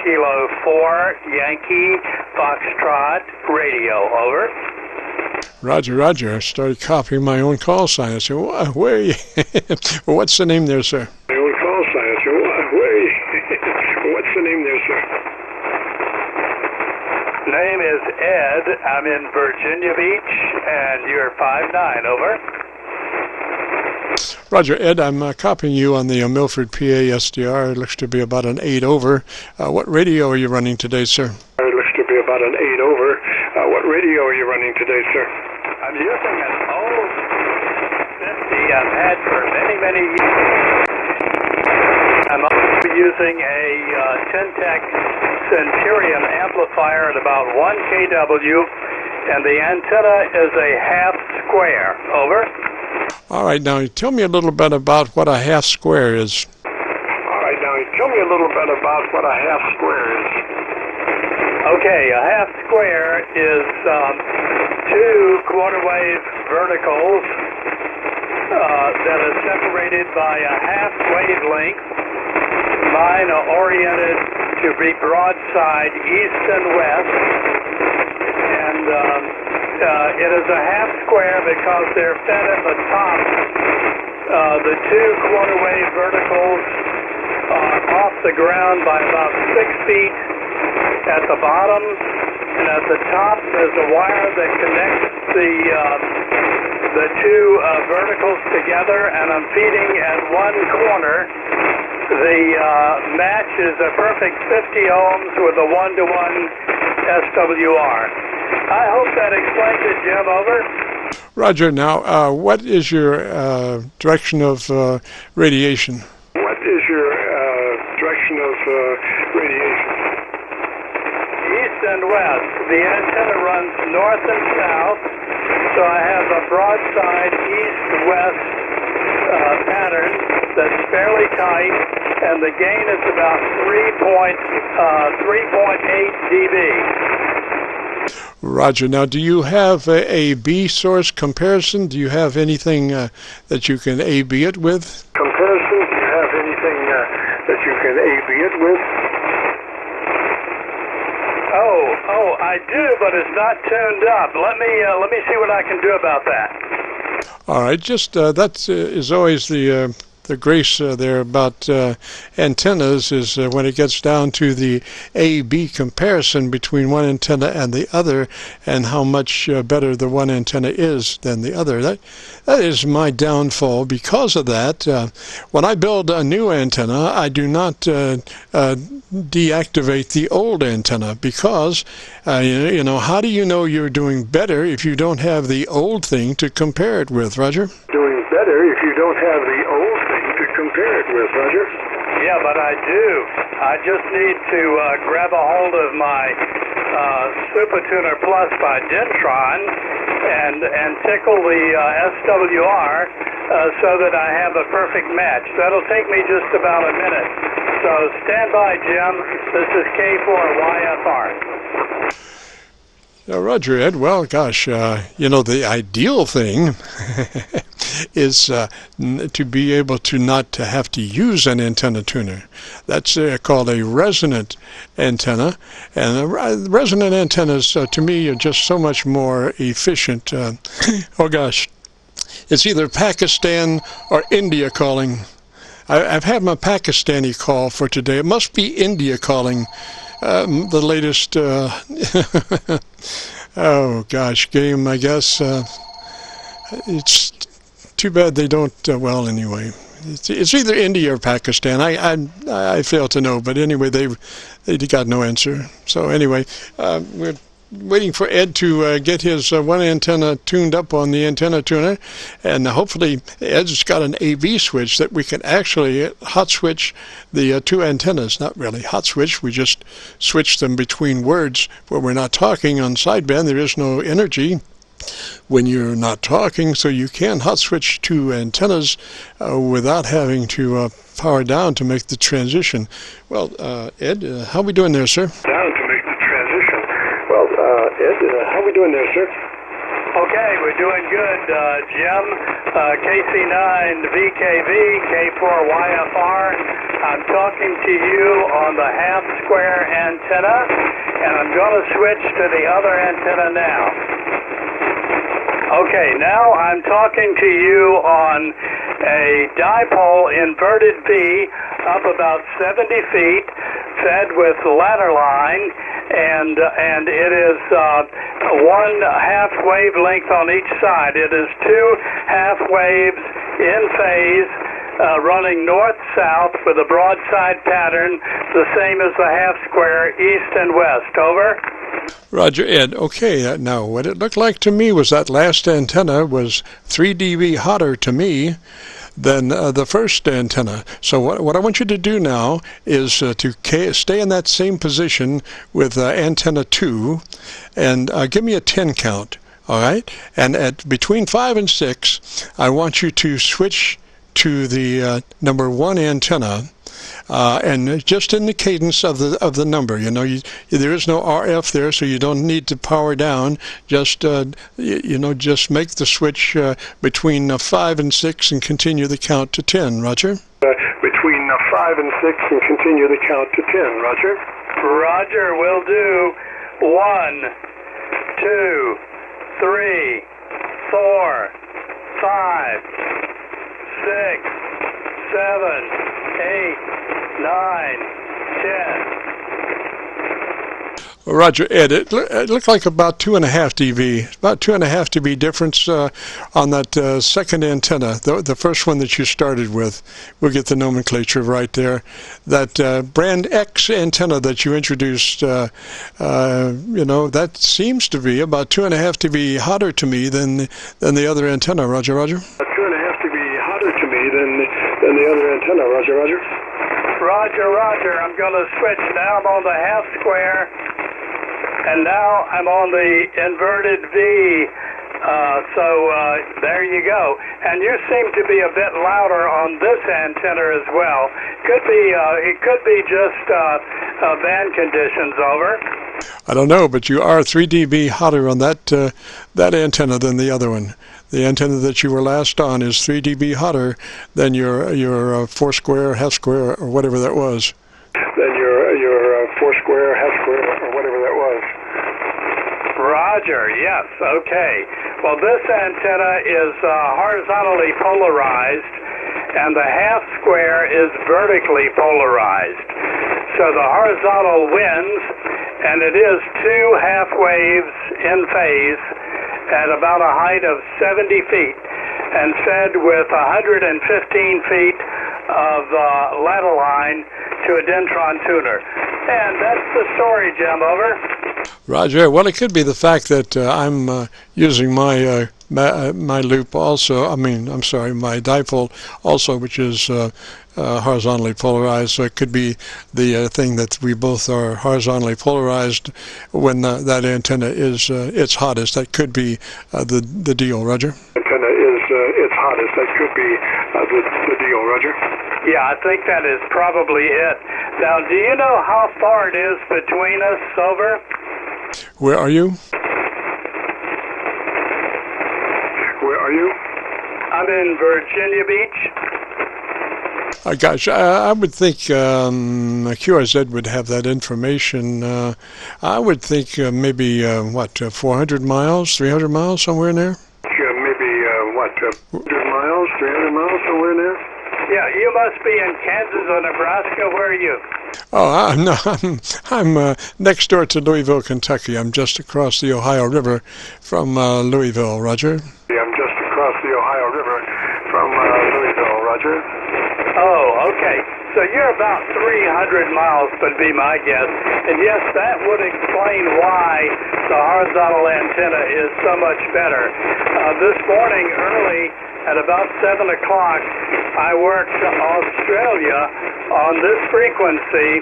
Kilo 4, Yankee, Foxtrot, radio, over. Roger, Roger. I started copying my own call sign. I said, where are you? What's the name there, sir? My own call sign. I said, where are you? What's the name there, sir? Name is Ed. I'm in Virginia Beach, and you're 5'9", over. Roger, Ed, I'm copying you on the Milford, PA SDR. It looks to be about an 8 over. What radio are you running today, sir? It looks to be about an 8 over. What radio are you running today, sir? I'm using an old 50 I've had for many, many years. I'm also using a Syntec Centurion amplifier at about 1 kW, and the antenna is a half square. Over. All right, now tell me a little bit about what a half square is. All right, now tell me a little bit about what a half square is. Okay, a half square is two quarter wave verticals that are separated by a half wavelength. Mine are oriented to be broadside east and west, and it is a half square because they're fed at the top. The two quarter wave verticals are off the ground by about 6 feet at the bottom, and at the top there's a wire that connects the two verticals together, and I'm feeding at one corner. The match is a perfect 50 ohms with a 1-to-1 SWR. I hope that explains it, Jim. Over. Roger. Now, what is your direction of radiation? What is your direction of radiation? East and west. The antenna runs north and south, so I have a broadside east-west pattern that's fairly tight, and the gain is about 3.8 dB. Roger. Now, do you have a B source comparison? Do you have anything that you can A-B it with? Comparison? Do you have anything that you can A-B it with? Oh, I do, but it's not tuned up. Let me see what I can do about that. All right. Just that is always the grace there about antennas is when it gets down to the A-B comparison between one antenna and the other, and how much better the one antenna is than the other. That is my downfall. Because of that, when I build a new antenna, I do not deactivate the old antenna, because you know, how do you know you're doing better if you don't have the old thing to compare it with, Roger? Doing better if you don't have the old thing to compare it with, Roger? Yeah, but I do. I just need to grab a hold of my Super Tuner Plus by Dentron and tickle the SWR so that I have a perfect match. That'll take me just about a minute. So stand by, Jim. This is K4YFR. Roger, Ed. Well, gosh, you know, the ideal thing is to be able to not to have to use an antenna tuner. That's called a resonant antenna, and resonant antennas to me are just so much more efficient. Oh gosh, it's either Pakistan or India calling. I've had my Pakistani call for today. It must be India calling. The latest oh gosh, game, I guess. It's too bad they don't well, anyway, it's either India or Pakistan. I fail to know, but anyway, they got no answer. So anyway, we're waiting for Ed to get his one antenna tuned up on the antenna tuner, and hopefully Ed's got an AV switch that we can actually hot switch the two antennas. Not really hot switch, we just switch them between words where we're not talking. On sideband there is no energy when you're not talking, so you can hot switch two antennas without having to power down to make the transition. Well, Ed, how are we doing there, sir? Down to make the transition. Well, Ed, how are we doing there, sir? Okay, we're doing good, Jim. KC9VKV, K4YFR. I'm talking to you on the half square antenna, and I'm going to switch to the other antenna now. Okay, now I'm talking to you on a dipole inverted V up about 70 feet, fed with ladder line, and it is one half wavelength on each side. It is two half waves in phase, running north-south with a broadside pattern, the same as the half square, east and west. Over. Roger, Ed. Okay, now what it looked like to me was that last antenna was 3 dB hotter to me than the first antenna. So what I want you to do now is to stay in that same position with antenna 2 and give me a 10 count, all right? And at between 5 and 6, I want you to switch to the number 1 antenna, and just in the cadence of the number. You know, there is no RF there, so you don't need to power down. Just just make the switch between 5 and 6 and continue the count to 10. Roger. Between 5 and 6 and continue the count to 10. Roger. Roger. Will do. 1, 2, 3, 4, 5, 6, 7, 8, 9, 10. Well, Roger, Ed, it looked like about 2.5 dB, about 2.5 dB difference on that second antenna, the first one that you started with. We'll get the nomenclature right there. That brand X antenna that you introduced, that seems to be about 2.5 dB hotter to me than the other antenna. Roger, Roger. 2.5 dB hotter to me than the other antenna. Roger, Roger. Roger, Roger. I'm going to switch now. I'm on the half square, and now I'm on the inverted V. So there you go. And you seem to be a bit louder on this antenna as well. It could be just band conditions. Over. I don't know, but you are 3 dB hotter on that antenna than the other one. The antenna that you were last on is 3 dB hotter than your 4 square, half square, or whatever that was. Than your 4 square, half square, or whatever that was. Roger. Yes. Okay. Well, this antenna is horizontally polarized, and the half square is vertically polarized. So the horizontal wins, and it is two half waves in phase at about a height of 70 feet and fed with 115 feet of ladder line to a Dentron tuner. And that's the story, Jim. Over. Roger. Well, it could be the fact that I'm using my loop also. My dipole also, which is horizontally polarized. So it could be the thing that we both are horizontally polarized when that antenna is its hottest. That could be the deal. Roger. Antenna is its hottest. That could be the deal. Roger. Yeah, I think that is probably it. Now, do you know how far it is between us? Over. Where are you? Where are you? I'm in Virginia Beach. Gosh, I would think QRZ would have that information. I would think maybe, 400 miles, 300 miles, somewhere in there? Maybe, 100 miles, 300 miles, somewhere in there? Yeah, you must be in Kansas or Nebraska. Where are you? Oh, I'm next door to Louisville, Kentucky. I'm just across the Ohio River from Louisville. Roger. Yeah, I'm just across the Ohio River from Louisville. Roger. Oh, okay. So you're about 300 miles, would be my guess. And yes, that would explain why the horizontal antenna is so much better. This morning, early at about 7 o'clock, I worked Australia on this frequency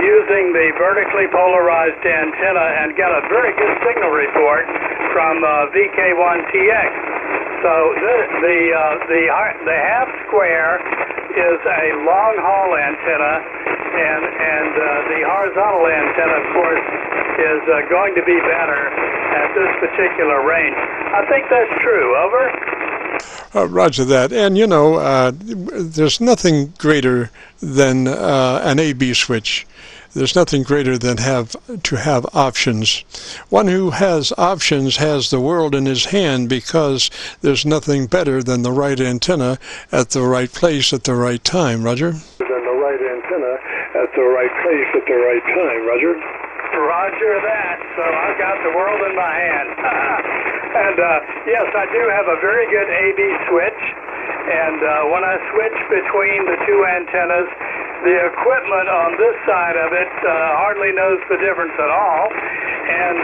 using the vertically polarized antenna and got a very good signal report from VK1TX. So the half square is a long haul antenna, and the horizontal antenna, of course, is going to be better at this particular range. I think that's true. Over. Roger that. And, you know, there's nothing greater than an A-B switch. There's nothing greater than to have options. One who has options has the world in his hand, because there's nothing better than the right antenna at the right place at the right time. Roger? Than the right antenna at the right place at the right time. Roger? Roger that. So I've got the world in my hand. And yes, I do have a very good A-B switch. And when I switch between the two antennas, the equipment on this side of it hardly knows the difference at all. And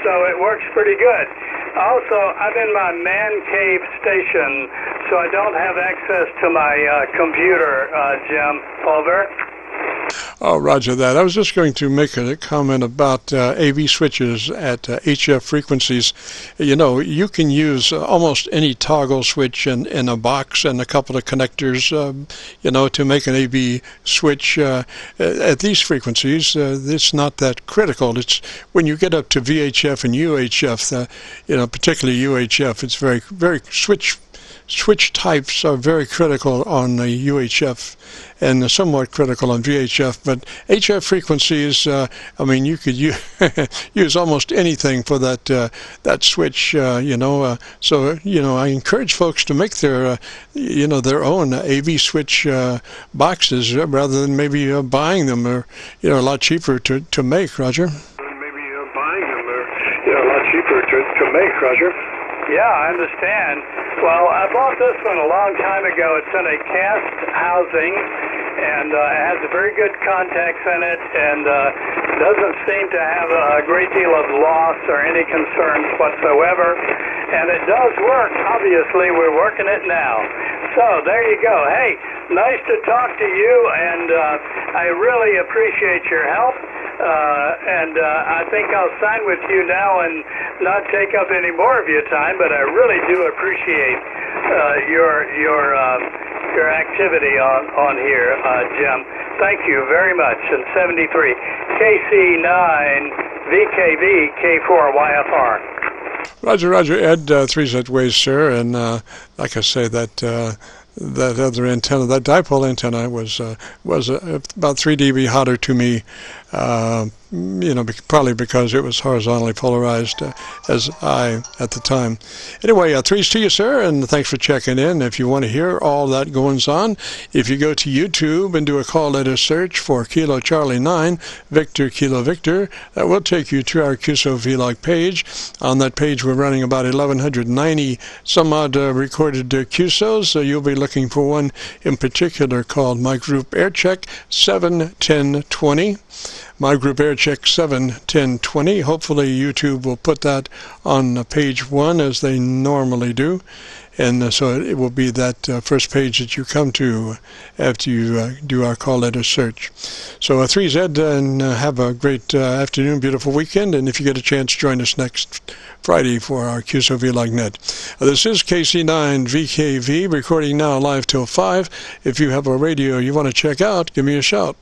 so it works pretty good. Also, I'm in my man cave station, so I don't have access to my computer, Jim. Over. Oh, roger that. I was just going to make a comment about AV switches at HF frequencies. You know, you can use almost any toggle switch in a box and a couple of connectors, you know, to make an AV switch at these frequencies. It's not that critical. It's when you get up to VHF and UHF, you know, particularly UHF, it's very switch types are very critical on the UHF and somewhat critical on VHF, but HF frequencies, I mean, you could use almost anything for that switch, you know. So, you know, I encourage folks to make their, you know, their own AV switch boxes rather than maybe buying them, or, you know, a lot cheaper to make. Roger? Maybe buying them are, you know, a lot cheaper to make. Roger? Yeah, I understand. Well, I bought this one a long time ago. It's in a cast housing, and it has a very good contacts in it, and doesn't seem to have a great deal of loss or any concerns whatsoever. And it does work. Obviously, we're working it now. So there you go. Hey, nice to talk to you, and I really appreciate your help. And I think I'll sign with you now and not take up any more of your time, but I really do appreciate your activity on here, Jim. Thank you very much. And 73 KC9VKV K4YFR. Roger, Ed, 3Z ways, sir, and like I say, that other antenna, that dipole antenna, was about 3 dB hotter to me, you know, probably because it was horizontally polarized as I at the time. Anyway, threes to you, sir, and thanks for checking in. If you want to hear all that goings on, if you go to YouTube and do a call letter search for Kilo Charlie 9, Victor Kilo Victor, that will take you to our Qso-Vlog page. On that page, we're running about 1,190 some odd recorded Qsos, so you'll be looking for one in particular called My Group Aircheck 71020. My Group Aircheck 71020. Hopefully YouTube will put that on page 1 as they normally do. And so it will be that first page that you come to after you do our call letter search. So 3Z, and have a great afternoon, beautiful weekend. And if you get a chance, join us next Friday for our Qso-Vlog net. This is KC9VKV, recording now live till 5. If you have a radio you want to check out, give me a shout.